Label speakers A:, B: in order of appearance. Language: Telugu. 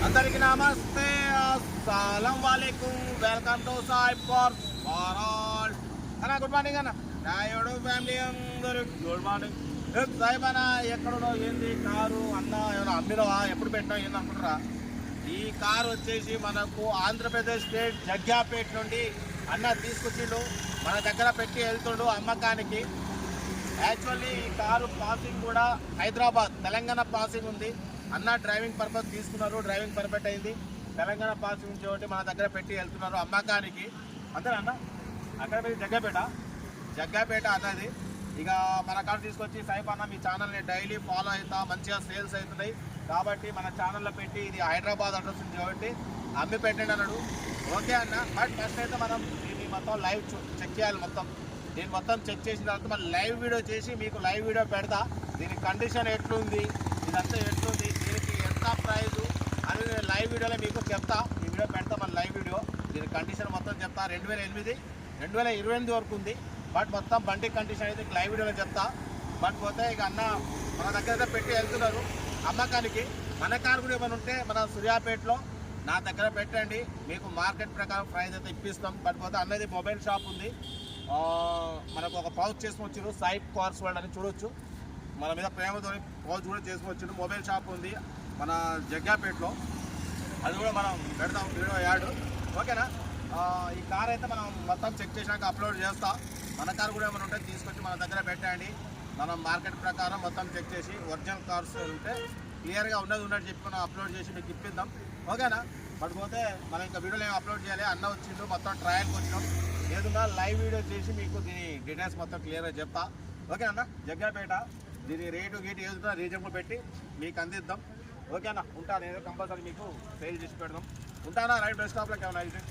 A: అందరికి నమస్తే, అస్సలం వాలేకుం. Welcome to Sai cars for all. అన్న గుడ్ మార్నింగ్ అన్న. నాయుడు ఫ్యామిలీ అందరూ గుడ్ మార్నింగ్. సాయిబ్ అన్న ఎక్కడో ఏంది కారు అన్న ఏమైనా అమ్మినవా, ఎప్పుడు పెట్టినా ఏంది అనుకుంటారా? ఈ కారు వచ్చేసి మనకు ఆంధ్రప్రదేశ్ స్టేట్ జగ్గాపేట నుండి అన్న తీసుకొచ్చిండు, మన దగ్గర పెట్టి వెళ్తుండు అమ్మకానికి. యాక్చువల్లీ ఈ కారు పాసింగ్ కూడా హైదరాబాద్ తెలంగాణ పాసింగ్ ఉంది. అన్న డ్రైవింగ్ పర్పస్ తీసుకున్నారు, డ్రైవింగ్ పర్ఫెక్ట్ అయింది. తెలంగాణ పాసింగ్ చోటి మన దగ్గర పెట్టి వెళ్తున్నారు అమ్మకానికి. అంతేనా అన్న? అక్కడ పోయి జగ్గాపేట అన్నది. ఇక మన కాడ తీసుకొచ్చి సాయిబ్ అన్న మీ ఛానల్ని డైలీ ఫాలో అవుతా, మంచిగా సేల్స్ అవుతున్నాయి కాబట్టి మన ఛానల్లో పెట్టి ఇది హైదరాబాద్ అడ్రస్ ఉంది కాబట్టి అమ్మి పెట్టండి అన్నాడు. ఓకే అన్న. బట్ ఫస్ట్ అయితే మనం దీన్ని మొత్తం లైవ్ చెక్ చేయాలి. దీన్ని మొత్తం చెక్ చేసిన తర్వాత మనం లైవ్ వీడియో చేసి మీకు లైవ్ వీడియో పెడతా. దీని కండిషన్ ఎట్లుంది, ఇదంతా ఎట్లుంది, దీనికి ఎంత ప్రైజు అని నేను లైవ్ వీడియోలో మీకు చెప్తా. ఈ వీడియో పెడతా, మన లైవ్ వీడియో. దీని కండిషన్ మొత్తం చెప్తా. 2028 వరకు ఉంది. బట్ మొత్తం బండి కండిషన్ అయితే లైవ్ వీడియోలో చెప్తా. బట్ పోతే ఇక అన్న మన దగ్గర పెట్టి వెళ్తున్నారు అమ్మకానికి. మన కారు కూడా ఏమైనా ఉంటే మన సూర్యాపేటలో నా దగ్గర పెట్టండి, మీకు మార్కెట్ ప్రకారం ప్రైస్ అయితే ఇప్పిస్తాం. బట్ పోతే అన్నది మొబైల్ షాప్ ఉంది. మనకు ఒక పౌచ్ చేసుకొచ్చారు, సాయి కార్స్ వరల్డ్ అని చూడొచ్చు. మన మీద ప్రేమతో పౌచ్ కూడా చేసుకొచ్చారు. మొబైల్ షాప్ ఉంది మన జగ్గాపేటలో, అది కూడా మనం పెడతాం వీడియో యాడ్. ఓకేనా? ఈ కార్ అయితే మనం మొత్తం చెక్ చేసినాక అప్లోడ్ చేస్తా. మన కార్ కూడా ఏమైనా ఉంటే తీసుకొచ్చి మన దగ్గర పెట్టండి. మనం మార్కెట్ ప్రకారం మొత్తం చెక్ చేసి ఒరిజినల్ కార్స్ ఉంటే క్లియర్గా ఉన్నట్టు చెప్పి మనం అప్లోడ్ చేసి మీకు ఇప్పిద్దాం. ఓకేనా? పడిపోతే మనం ఇంకా వీడియోలు ఏమి అప్లోడ్ చేయాలి. అన్న వచ్చిండు, మొత్తం ట్రయల్కి వచ్చినాం. ఏదన్నా లైవ్ వీడియో చేసి మీకు దీని డీటెయిల్స్ మొత్తం క్లియర్గా చెప్తా. ఓకే అన్న? జగ్గాపేట దీని రేటు గీటు ఏదైనా రీజనబుల్ పెట్టి మీకు అందిద్దాం. ఓకేనా? ఉంటాను, ఏదో కంపల్సరీ మీకు సేల్ చేసి పెడదాం. ఉంటానా? రైట్ బస్ స్టాప్లోకి ఏమైనా అయితే